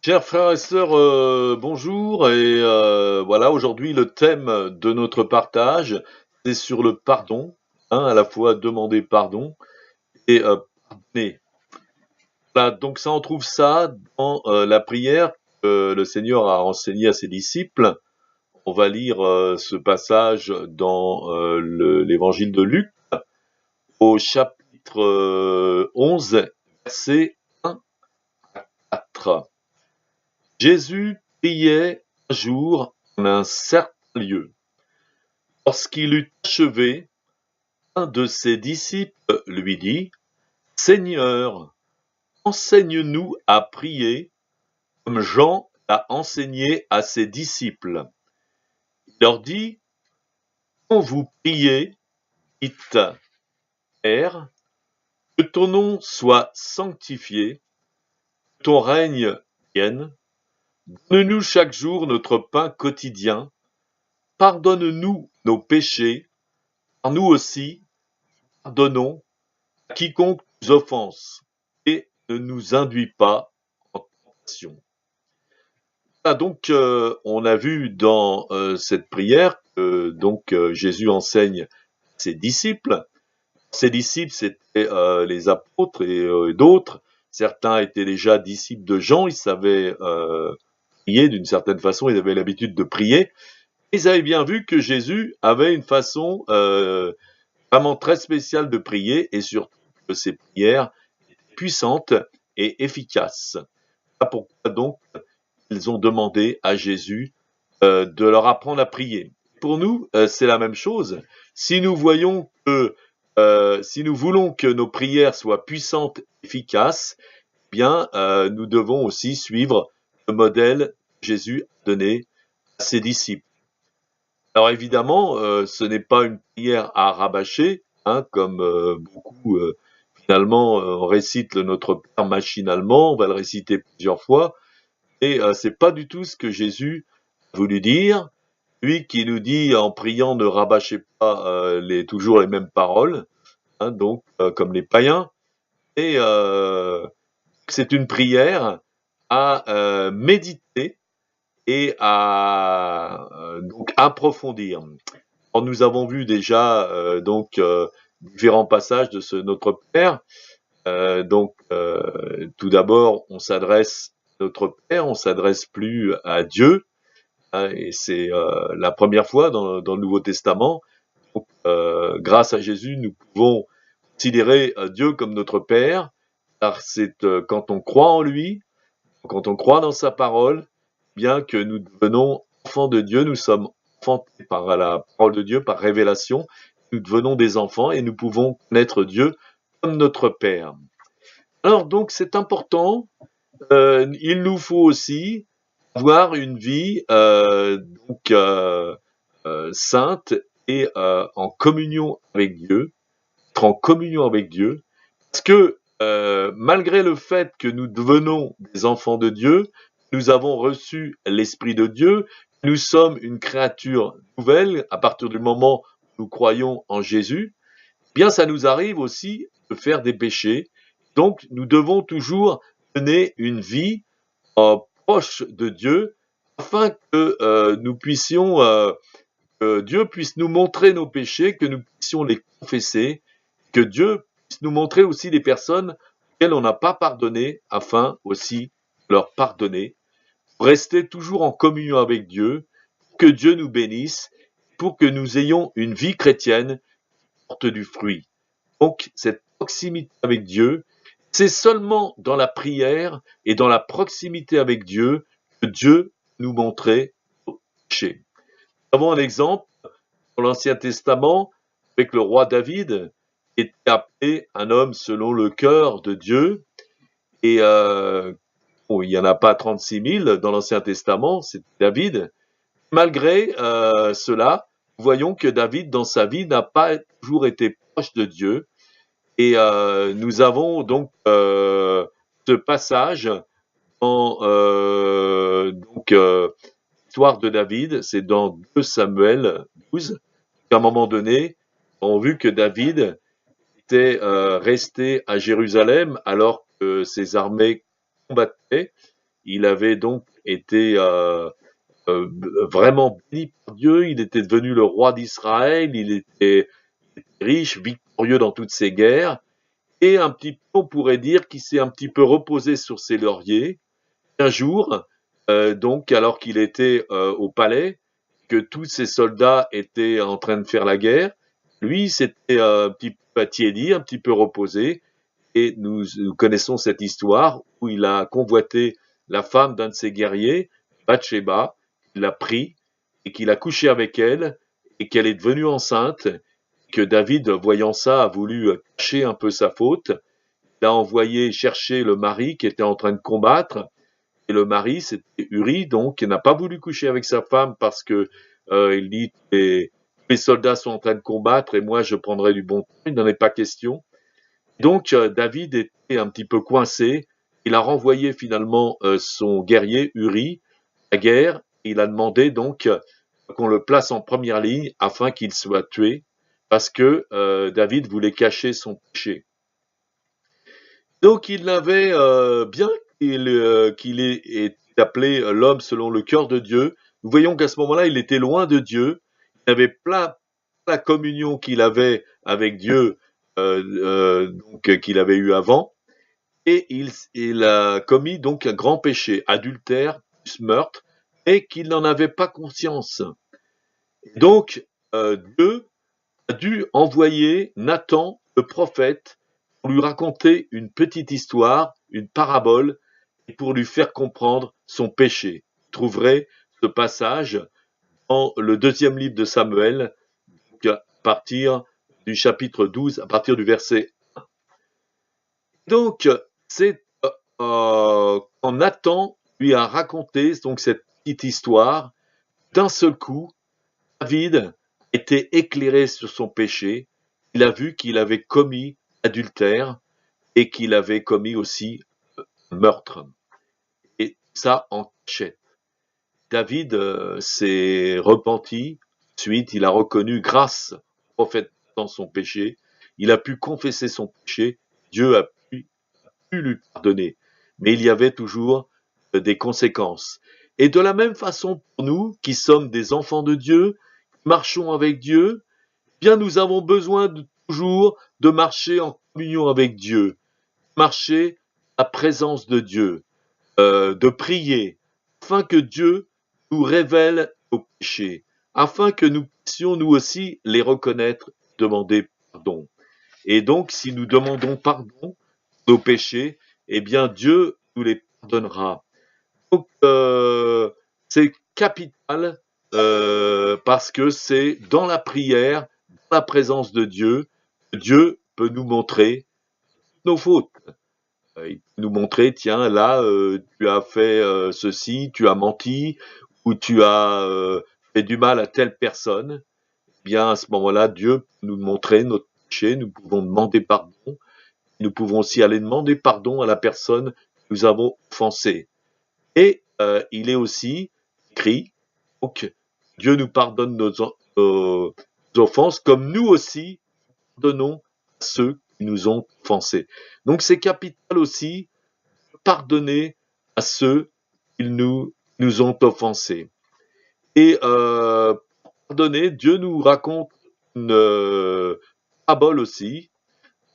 Chers frères et sœurs, bonjour et voilà, aujourd'hui le thème de notre partage, c'est sur le pardon, hein, à la fois demander pardon et pardonner. Voilà, donc ça on trouve ça dans, la prière que le Seigneur a enseignée à ses disciples. On va lire, ce passage dans, l'évangile de Luc, au chapitre, 11, versets 1 à 4. Jésus priait un jour en un certain lieu. Lorsqu'il eut achevé, un de ses disciples lui dit: Seigneur, enseigne-nous à prier comme Jean l'a enseigné à ses disciples. Il leur dit: Quand vous priez, dites: Père, que ton nom soit sanctifié, que ton règne vienne, donne-nous chaque jour notre pain quotidien, pardonne-nous nos péchés, car nous aussi pardonnons à quiconque nous offense, et ne nous induis pas en tentation. Ah, donc, on a vu dans cette prière que Jésus enseigne à ses disciples. Ses disciples, c'était les apôtres et d'autres. Certains étaient déjà disciples de Jean, ils savaient prier d'une certaine façon, ils avaient l'habitude de prier. Ils avaient bien vu que Jésus avait une façon vraiment très spéciale de prier et surtout que ses prières étaient puissantes et efficaces. Voilà pourquoi donc ils ont demandé à Jésus de leur apprendre à prier. Pour nous, c'est la même chose. Si nous voyons que, si nous voulons que nos prières soient puissantes, efficaces, eh bien, nous devons aussi suivre le modèle que Jésus a donné à ses disciples. Alors évidemment, ce n'est pas une prière à rabâcher, hein, comme beaucoup finalement on récite le Notre Père machinalement, on va le réciter plusieurs fois, et c'est pas du tout ce que Jésus a voulu dire. Lui qui nous dit en priant ne rabâchez pas toujours les mêmes paroles, hein, donc comme les païens. Et c'est une prière à méditer et à donc approfondir. Alors, nous avons vu déjà différents passages de ce Notre Père. Tout d'abord, on s'adresse à notre Père, on s'adresse plus à Dieu, hein, et c'est la première fois dans le Nouveau Testament. Donc, grâce à Jésus, nous pouvons considérer Dieu comme notre Père, car c'est quand on croit en lui, quand on croit dans sa parole, bien que nous devenons enfants de Dieu, nous sommes enfantés par la parole de Dieu, par révélation, nous devenons des enfants et nous pouvons connaître Dieu comme notre Père. Alors donc c'est important, il nous faut aussi avoir une vie sainte et en communion avec Dieu, être en communion avec Dieu, parce que malgré le fait que nous devenons des enfants de Dieu, nous avons reçu l'Esprit de Dieu, nous sommes une créature nouvelle à partir du moment où nous croyons en Jésus, eh bien ça nous arrive aussi de faire des péchés. Donc nous devons toujours mener une vie proche de Dieu afin que nous puissions, que Dieu puisse nous montrer nos péchés, que nous puissions les confesser, que Dieu puisse nous montrer aussi les personnes auxquelles on n'a pas pardonné, afin aussi de leur pardonner, pour rester toujours en communion avec Dieu, pour que Dieu nous bénisse, pour que nous ayons une vie chrétienne qui porte du fruit. Donc cette proximité avec Dieu, c'est seulement dans la prière et dans la proximité avec Dieu que Dieu nous montrait nos péchés. Nous avons un exemple dans l'Ancien Testament avec le roi David, qui était appelé un homme selon le cœur de Dieu. Et il n'y en a pas 36 000 dans l'Ancien Testament, c'est David. Malgré cela, nous voyons que David, dans sa vie, n'a pas toujours été proche de Dieu. Et nous avons donc ce passage dans l'histoire de David, c'est dans 2 Samuel 12. À un moment donné, on a vu que David était resté à Jérusalem alors que ses armées combattaient. il avait donc été vraiment béni par Dieu, il était devenu le roi d'Israël, il était riche, victorieux dans toutes ses guerres, et un petit peu, on pourrait dire qu'il s'est un petit peu reposé sur ses lauriers. Un jour, donc alors qu'il était au palais, que tous ses soldats étaient en train de faire la guerre, lui s'était un petit peu attiédi, un petit peu reposé, et nous connaissons cette histoire où il a convoité la femme d'un de ses guerriers, Bathsheba, il l'a pris et qu'il a couché avec elle et qu'elle est devenue enceinte, que David, voyant ça, a voulu cacher un peu sa faute. Il a envoyé chercher le mari qui était en train de combattre, et le mari, c'était Uri, donc, il n'a pas voulu coucher avec sa femme parce que il dit les soldats sont en train de combattre et moi je prendrai du bon temps. Il n'en est pas question. Donc David était un petit peu coincé. Il a renvoyé finalement son guerrier Uri à la guerre. Il a demandé donc qu'on le place en première ligne afin qu'il soit tué parce que David voulait cacher son péché. Donc il avait bien qu'il est appelé l'homme selon le cœur de Dieu. Nous voyons qu'à ce moment-là, il était loin de Dieu. Il avait plein la communion qu'il avait avec Dieu, donc qu'il avait eu avant, et il a commis donc un grand péché, adultère plus meurtre, et qu'il n'en avait pas conscience. Donc Dieu a dû envoyer Nathan, le prophète, pour lui raconter une petite histoire, une parabole, et pour lui faire comprendre son péché. Vous trouverez ce passage dans le deuxième livre de Samuel, à partir du chapitre 12, à partir du verset 1. Donc, c'est quand Nathan lui a raconté donc, cette petite histoire, d'un seul coup, David était éclairé sur son péché. Il a vu qu'il avait commis adultère et qu'il avait commis aussi meurtre. Et ça en cachette. David s'est repenti. Ensuite, il a reconnu grâce au prophète dans son péché. Il a pu confesser son péché. Dieu a pu lui pardonner. Mais il y avait toujours des conséquences. Et de la même façon pour nous, qui sommes des enfants de Dieu, qui marchons avec Dieu, eh bien nous avons besoin toujours de marcher en communion avec Dieu, marcher à la présence de Dieu, de prier, afin que Dieu nous révèle nos péchés, afin que nous puissions nous aussi les reconnaître, demander pardon. Et donc, si nous demandons pardon nos péchés, eh bien Dieu nous les pardonnera. Donc, c'est capital parce que c'est dans la prière, dans la présence de Dieu, que Dieu peut nous montrer nos fautes. Il peut nous montrer, tiens, là, tu as fait ceci, tu as menti, ou tu as fait du mal à telle personne. Eh bien, à ce moment-là, Dieu peut nous montrer notre péché, nous pouvons demander pardon. Nous pouvons aussi aller demander pardon à la personne que nous avons offensée. Et il est aussi écrit donc, Dieu nous pardonne nos offenses, comme nous aussi pardonnons à ceux qui nous ont offensés. Donc c'est capital aussi de pardonner à ceux qui nous ont offensés. Et pardonner, Dieu nous raconte une parabole aussi.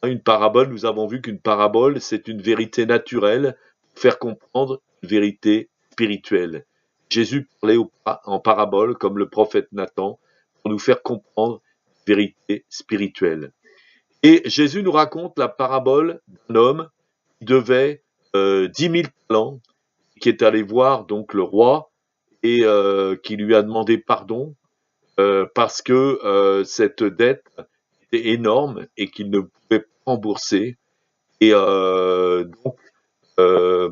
Une parabole, nous avons vu qu'une parabole, c'est une vérité naturelle pour faire comprendre une vérité spirituelle. Jésus parlait en parabole, comme le prophète Nathan, pour nous faire comprendre une vérité spirituelle. Et Jésus nous raconte la parabole d'un homme qui devait 10 000 talents, qui est allé voir donc le roi et qui lui a demandé pardon parce que cette dette était énorme et qu'il ne pouvait pas rembourser. Et donc, euh,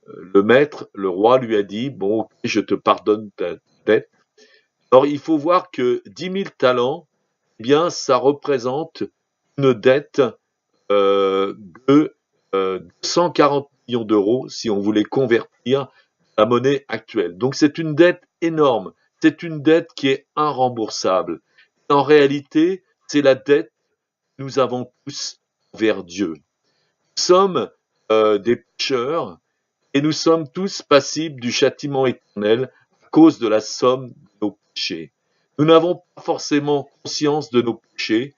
le maître, le roi lui a dit, bon, ok, je te pardonne ta dette. Alors, il faut voir que 10 000 talents, eh bien, ça représente une dette de 140 millions d'euros si on voulait convertir la monnaie actuelle. Donc, c'est une dette énorme. C'est une dette qui est irremboursable. En réalité, c'est la dette que nous avons tous vers Dieu. Nous sommes des pécheurs et nous sommes tous passibles du châtiment éternel à cause de la somme de nos péchés. Nous n'avons pas forcément conscience de nos péchés.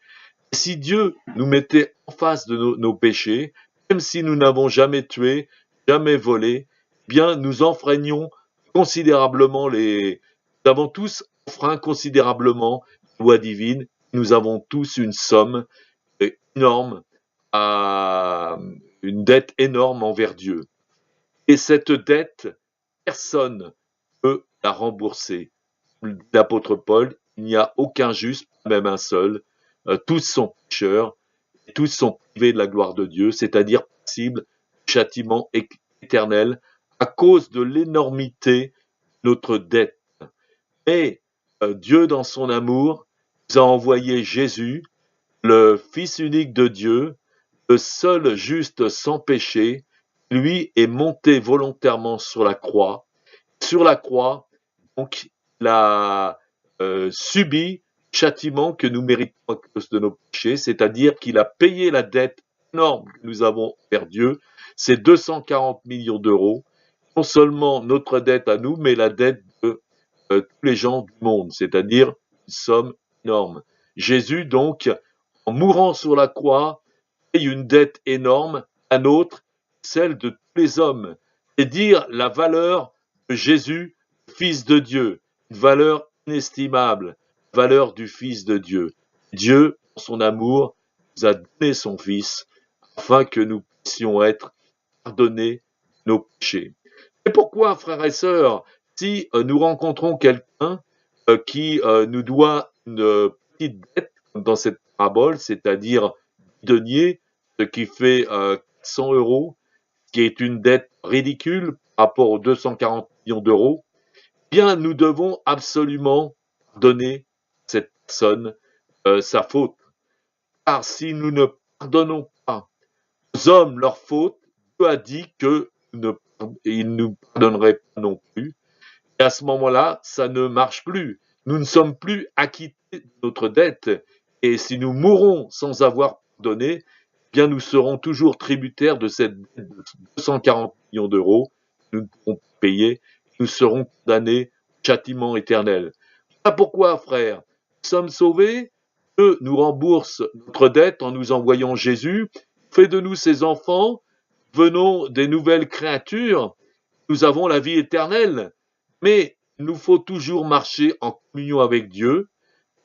Et si Dieu nous mettait en face de nos péchés, même si nous n'avons jamais tué, jamais volé, eh bien nous enfreignions considérablement nous avons tous enfreint considérablement les lois divines. Nous avons tous une somme énorme, une dette énorme envers Dieu. Et cette dette, personne ne peut la rembourser. L'apôtre Paul, il n'y a aucun juste, même un seul. Tous sont pécheurs, et tous sont privés de la gloire de Dieu, c'est-à-dire passibles du châtiment éternel à cause de l'énormité de notre dette. Mais Dieu, dans son amour, nous a envoyé Jésus, le Fils unique de Dieu, le seul juste sans péché. Lui est monté volontairement sur la croix. Sur la croix, donc, il a subi le châtiment que nous méritons à cause de nos péchés, c'est-à-dire qu'il a payé la dette énorme que nous avons envers Dieu, c'est 240 millions d'euros, non seulement notre dette à nous, mais la dette de tous les gens du monde, c'est-à-dire une somme énorme. Jésus, donc, en mourant sur la croix, paye une dette énorme, la nôtre, celle de tous les hommes. C'est dire la valeur de Jésus, Fils de Dieu, une valeur inestimable, la valeur du Fils de Dieu. Dieu, dans son amour, nous a donné son Fils afin que nous puissions être pardonnés de nos péchés. Et pourquoi, frères et sœurs, si nous rencontrons quelqu'un qui nous doit une petite dette, comme dans cette parabole, c'est-à-dire denier, ce qui fait 100 euros, qui est une dette ridicule par rapport aux 240 millions d'euros, eh bien, nous devons absolument donner à cette personne sa faute. Car si nous ne pardonnons pas aux hommes leurs fautes, Dieu a dit qu'il ne nous pardonnerait pas non plus. Et à ce moment-là, ça ne marche plus. Nous ne sommes plus acquittés de notre dette. Et si nous mourons sans avoir pardonné, eh bien nous serons toujours tributaires de cette dette de 240 millions d'euros. Nous ne pourrons pas payer. Nous serons condamnés au châtiment éternel. Voilà pourquoi, frères, nous sommes sauvés. Dieu nous rembourse notre dette en nous envoyant Jésus. Fait de nous ses enfants. Venons des nouvelles créatures. Nous avons la vie éternelle. Mais il nous faut toujours marcher en communion avec Dieu,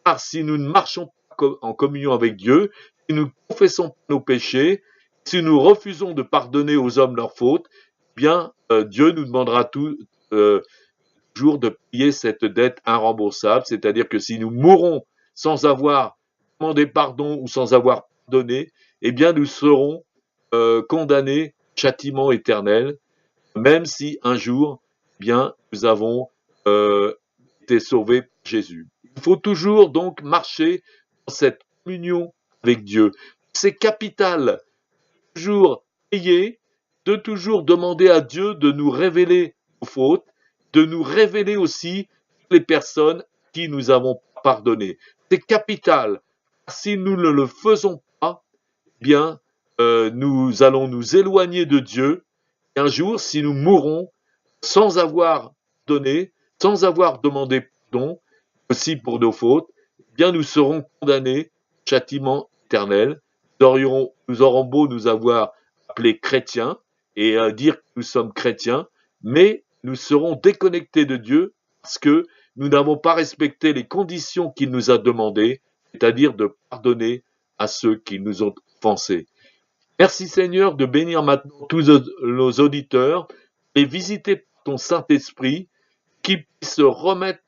car si nous ne marchons pas en communion avec Dieu, si nous confessons nos péchés, si nous refusons de pardonner aux hommes leurs fautes, eh bien Dieu nous demandera toujours de payer cette dette irremboursable, c'est-à-dire que si nous mourons sans avoir demandé pardon ou sans avoir pardonné, eh bien nous serons condamnés au châtiment éternel, même si un jour, eh bien, nous avons été sauvés par Jésus. Il faut toujours donc marcher dans cette communion avec Dieu. C'est capital, toujours prier, de toujours demander à Dieu de nous révéler nos fautes, de nous révéler aussi les personnes qui nous avons pardonné. C'est capital. Si nous ne le faisons pas, eh bien, nous allons nous éloigner de Dieu. Et un jour, si nous mourons sans avoir donné, sans avoir demandé pardon, aussi pour nos fautes, eh bien nous serons condamnés au châtiment éternel. Nous aurons beau nous avoir appelés chrétiens et dire que nous sommes chrétiens, mais nous serons déconnectés de Dieu parce que nous n'avons pas respecté les conditions qu'il nous a demandées, c'est-à-dire de pardonner à ceux qui nous ont offensés. Merci Seigneur de bénir maintenant tous nos auditeurs et visiter par ton Saint-Esprit qu'ils puissent se remettre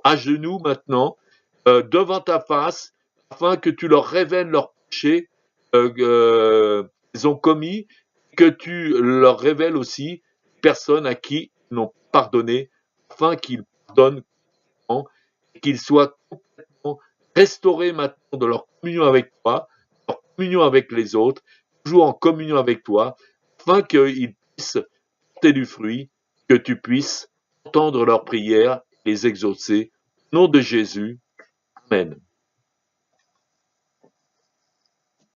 à genoux maintenant devant ta face afin que tu leur révèles leurs péchés qu'ils ont commis, que tu leur révèles aussi les personnes à qui ils n'ont pas pardonné afin qu'ils pardonnent et qu'ils soient complètement restaurés maintenant de leur communion avec toi, leur communion avec les autres, toujours en communion avec toi, afin qu'ils puissent porter du fruit, que tu puisses entendre leurs prières et les exaucer. Au nom de Jésus. Amen.